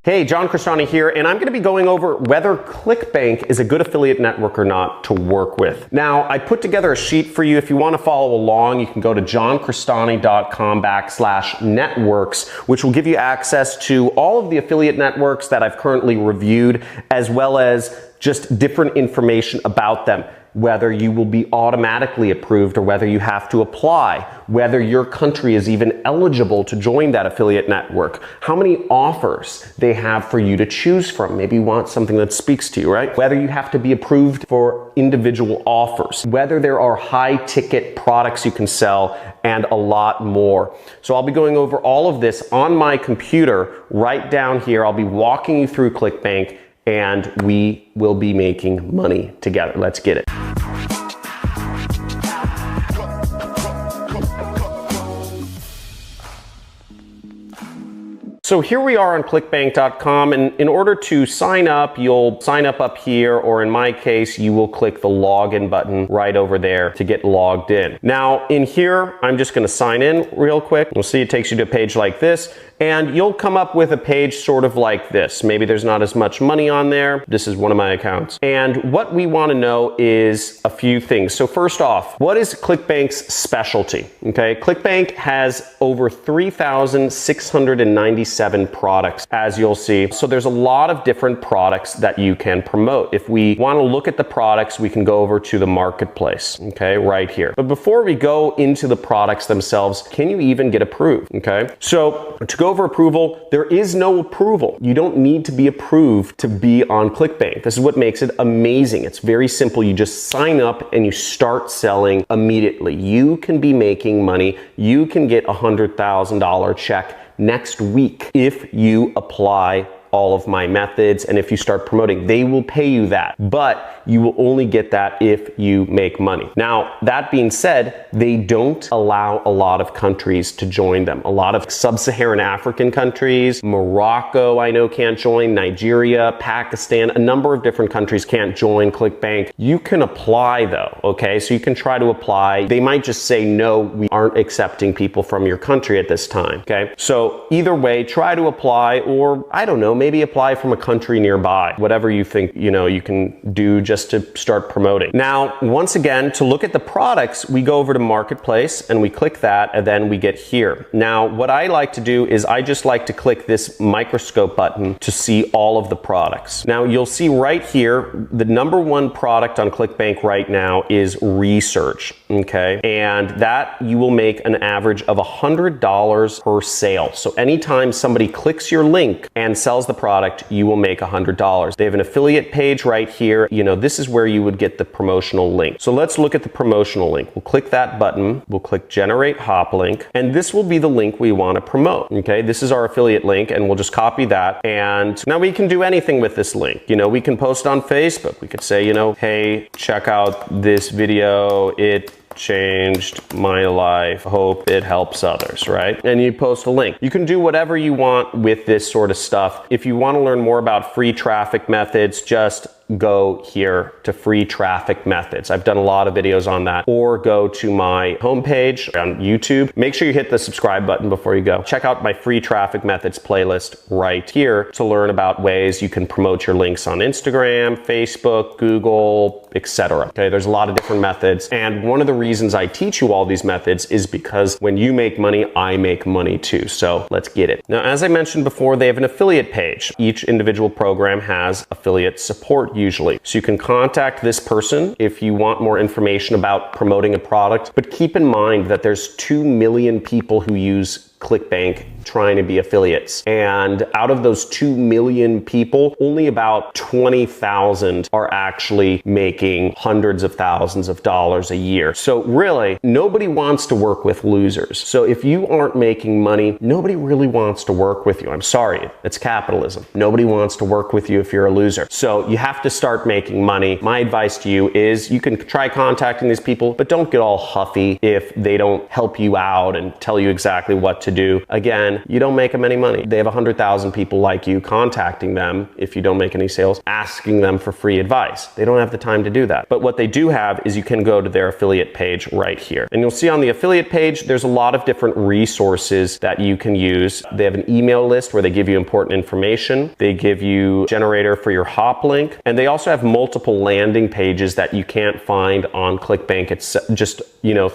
Hey, John Crestani here, and I'm going to be going over whether Clickbank is a good affiliate network or not to work with. Now, I put together a sheet for you. If you want to follow along, you can go to johncrestani.com/networks, which will give you access to all of the affiliate networks that I've currently reviewed, as well as just different information about them. Whether you will be automatically approved or whether you have to apply, whether your country is even eligible to join that affiliate network, how many offers they have for you to choose from. Maybe you want something that speaks to you, right? Whether you have to be approved for individual offers, whether there are high ticket products you can sell, and a lot more. So I'll be going over all of this on my computer right down here. I'll be walking you through Clickbank, and we will be making money together. Let's get it. So here we are on clickbank.com, and in order to sign up, you'll sign up here, or in my case, you will click the login button right over there to get logged in. Now in here, I'm just gonna sign in real quick. You'll see it takes you to a page like this, and you'll come up with a page sort of like this. Maybe there's not as much money on there. This is one of my accounts. And what we wanna know is a few things. So first off, what is Clickbank's specialty? Okay, Clickbank has over 3,697 products, as you'll see. So there's a lot of different products that you can promote. If we want to look at the products, we can go over to the marketplace, okay, right here. But before we go into the products themselves, can you even get approved? Okay, so to go over approval, there is no approval. You don't need to be approved to be on Clickbank. This is what makes it amazing. It's very simple. You just sign up and you start selling immediately. You can be making money. You can get a $100,000 check next week if you apply all of my methods, and if you start promoting, they will pay you that, but you will only get that if you make money. Now, that being said, they don't allow a lot of countries to join them. A lot of sub-Saharan African countries, Morocco, I know can't join, Nigeria, Pakistan, a number of different countries can't join Clickbank. You can apply though, okay? So you can try to apply. They might just say, no, we aren't accepting people from your country at this time, okay? So either way, try to apply, or I don't know, maybe apply from a country nearby, whatever you think, you can do just to start promoting. Now, once again, to look at the products, we go over to Marketplace and we click that, and then we get here. Now, what I like to do is I just like to click this microscope button to see all of the products. Now, you'll see right here, the #1 product on Clickbank right now is research, okay? And that you will make an average of $100 per sale. So anytime somebody clicks your link and sells the product, you will make $100. They have an affiliate page right here. This is where you would get the promotional link. So let's look at the promotional link. We'll click that button. We'll click generate hop link, and this will be the link we want to promote. Okay, this is our affiliate link, and we'll just copy that. And now we can do anything with this link. We can post on Facebook. We could say, hey, check out this video. It changed my life. Hope it helps others, right? And you post a link. You can do whatever you want with this sort of stuff. If you want to learn more about free traffic methods, just go here to free traffic methods. I've done a lot of videos on that. Or go to my homepage on YouTube. Make sure you hit the subscribe button before you go. Check out my free traffic methods playlist right here to learn about ways you can promote your links on Instagram, Facebook, Google, etc. Okay, there's a lot of different methods, and one of the reasons I teach you all these methods is because when you make money, I make money too. So let's get it. Now, as I mentioned before, they have an affiliate page. Each individual program has affiliate support usually. So you can contact this person if you want more information about promoting a product, but keep in mind that there's 2 million people who use Clickbank trying to be affiliates. And out of those 2 million people, only about 20,000 are actually making hundreds of thousands of dollars a year. So really, nobody wants to work with losers. So if you aren't making money, nobody really wants to work with you. I'm sorry, it's capitalism. Nobody wants to work with you if you're a loser. So you have to start making money. My advice to you is you can try contacting these people, but don't get all huffy if they don't help you out and tell you exactly what to do. Again, you don't make them any money. They have 100,000 people like you contacting them if you don't make any sales, asking them for free advice. They don't have the time to do that. But what they do have is you can go to their affiliate page right here. And you'll see on the affiliate page, there's a lot of different resources that you can use. They have an email list where they give you important information. They give you generator for your hop link. And they also have multiple landing pages that you can't find on Clickbank. It's just,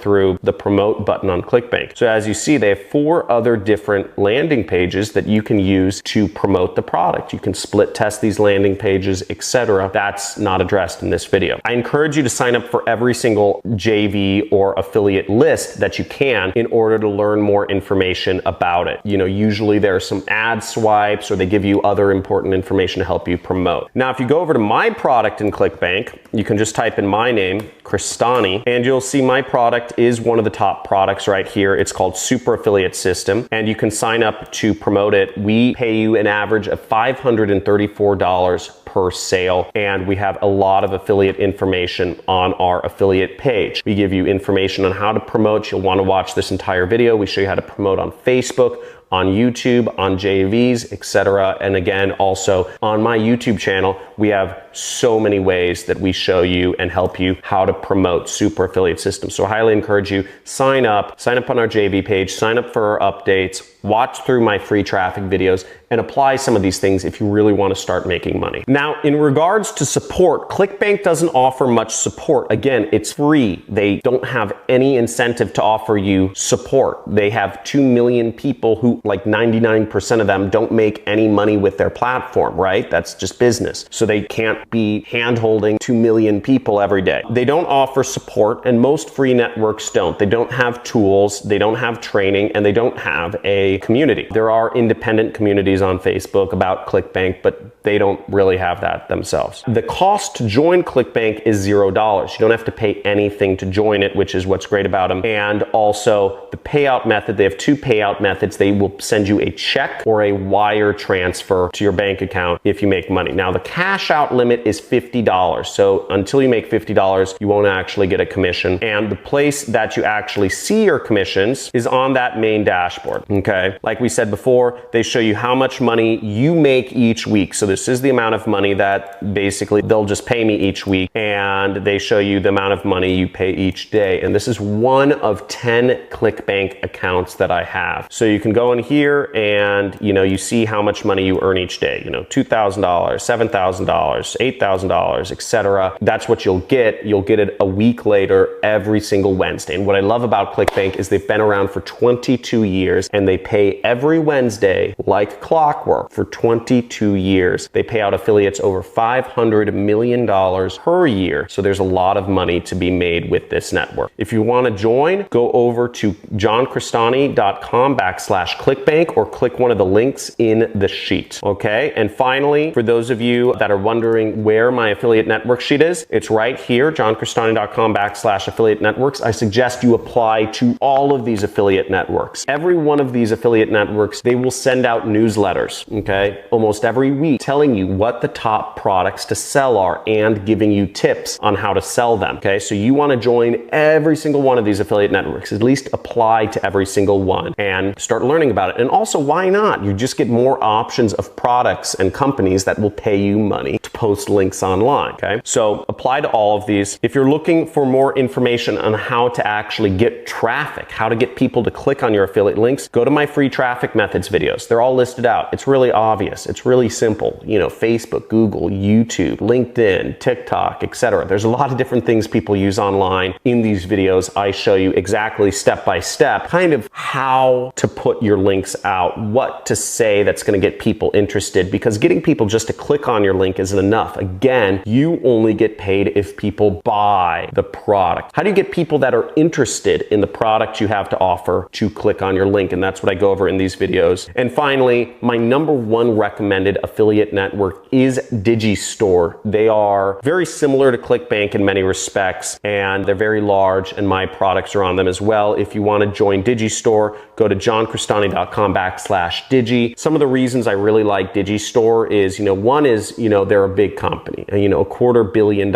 through the promote button on Clickbank. So as you see, they have 4 other different landing pages that you can use to promote the product. You can split test these landing pages, etc. That's not addressed in this video. I encourage you to sign up for every single JV or affiliate list that you can in order to learn more information about it. Usually there are some ad swipes or they give you other important information to help you promote. Now, if you go over to my product in Clickbank, you can just type in my name, Cristani, and you'll see my product is one of the top products right here. It's called Super Affiliate System, and you can sign up to promote it. We pay you an average of $534 per sale, and we have a lot of affiliate information on our affiliate page. We give you information on how to promote. You'll want to watch this entire video. We show you how to promote on Facebook, on YouTube, on JVs, etc. And again, also on my YouTube channel, we have so many ways that we show you and help you how to promote Super Affiliate System. So I highly encourage you, sign up on our JV page, sign up for our updates, watch through my free traffic videos, and apply some of these things if you really want to start making money. Now, in regards to support, Clickbank doesn't offer much support. Again, it's free. They don't have any incentive to offer you support. They have 2 million people who, like 99% of them, don't make any money with their platform, right? That's just business. So they can't be hand-holding 2 million people every day. They don't offer support, and most free networks don't. They don't have tools, they don't have training, and they don't have a community. There are independent communities on Facebook about Clickbank, but they don't really have that themselves. The cost to join Clickbank is $0. You don't have to pay anything to join it, which is what's great about them. And also the payout method, they have 2 payout methods. They will send you a check or a wire transfer to your bank account if you make money. Now the cash out limit is $50. So until you make $50, you won't actually get a commission. And the place that you actually see your commissions is on that main dashboard, okay? Like we said before, they show you how much money you make each week. So this is the amount of money that basically they'll just pay me each week, and they show you the amount of money you pay each day. And this is one of 10 Clickbank accounts that I have. So you can go in here and you see how much money you earn each day, $2,000, $7,000, $8,000, etc. That's what you'll get. You'll get it a week later every single Wednesday. And what I love about Clickbank is they've been around for 22 years and they pay every Wednesday like clockwork for 22 years. They pay out affiliates over $500 million per year. So there's a lot of money to be made with this network. If you want to join, go over to johncristani.com/Clickbank or click one of the links in the sheet. Okay. And finally, for those of you that are wondering where my affiliate network sheet is, it's right here, johncristani.com/affiliate networks. I suggest you apply to all of these affiliate networks. Every one of these affiliate networks, they will send out newsletters, okay, almost every week, telling you what the top products to sell are and giving you tips on how to sell them, okay? So you want to join every single one of these affiliate networks, at least apply to every single one and start learning about it. And also, why not? You just get more options of products and companies that will pay you money to post links online, okay? So apply to all of these. If you're looking for more information on how to actually get traffic, how to get people to click on your affiliate links, go to my free traffic methods videos. They're all listed out. It's really obvious. It's really simple. Facebook, Google, YouTube, LinkedIn, TikTok, etc. There's a lot of different things people use online. In these videos, I show you exactly step by step kind of how to put your links out, what to say that's going to get people interested, because getting people just to click on your link isn't enough. Again, you only get paid if people buy the product. How do you get people that are interested in the product you have to offer to click on your link? And that's what I go over in these videos. And finally, my #1 recommended affiliate network is Digistore. They are very similar to Clickbank in many respects, and they're very large, and my products are on them as well. If you want to join Digistore, go to johncristani.com/Digi. Some of the reasons I really like Digistore is, one is, they're a big company. And, you know, $250 million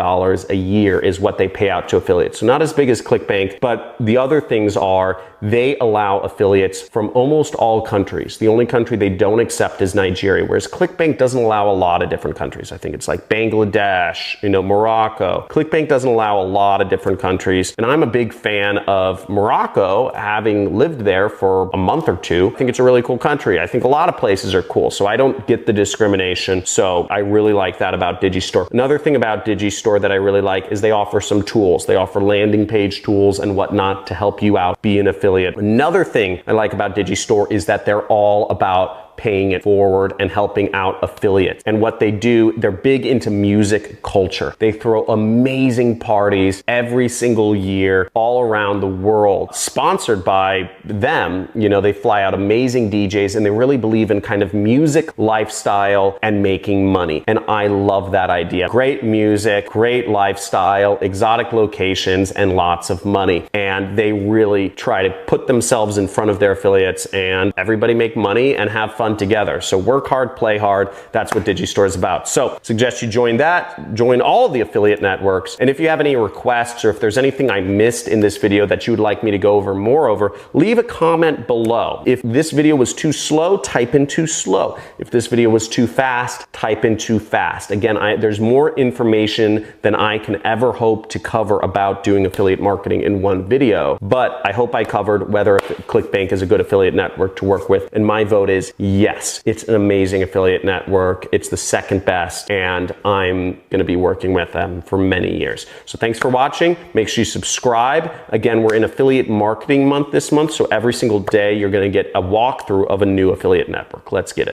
a year is what they pay out to affiliates. So not as big as Clickbank, but the other things are they allow affiliates from almost all countries. The only country they don't accept is Nigeria, whereas Clickbank doesn't allow a lot of different countries. I think it's like Bangladesh, you know, Morocco. Clickbank doesn't allow a lot of different countries. And I'm a big fan of Morocco, having lived there for a month or two. I think it's a really cool country. I think a lot of places are cool, so I don't get the discrimination. So I really like that about Digistore. Another thing about Digistore that I really like is they offer some tools. They offer landing page tools and whatnot to help you out, be an affiliate. Another thing I like about Digistore is that they're all about paying it forward and helping out affiliates. And what they do, they're big into music culture. They throw amazing parties every single year all around the world, sponsored by them. You know, they fly out amazing DJs, and they really believe in kind of music lifestyle and making money. And I love that idea. Great music, great lifestyle, exotic locations, and lots of money. And they really try to put themselves in front of their affiliates, and everybody make money and have fun together. So work hard, play hard. That's what Digistore is about. So suggest you join that, join all of the affiliate networks. And if you have any requests, or if there's anything I missed in this video that you would like me to go over more over, leave a comment below. If this video was too slow, type in too slow. If this video was too fast, type in too fast. Again, there's more information than I can ever hope to cover about doing affiliate marketing in one video, but I hope I covered whether Clickbank is a good affiliate network to work with. And my vote is yes, it's an amazing affiliate network. It's the second best, and I'm going to be working with them for many years. So thanks for watching. Make sure you subscribe. Again, we're in affiliate marketing month this month, so every single day you're going to get a walkthrough of a new affiliate network. Let's get it.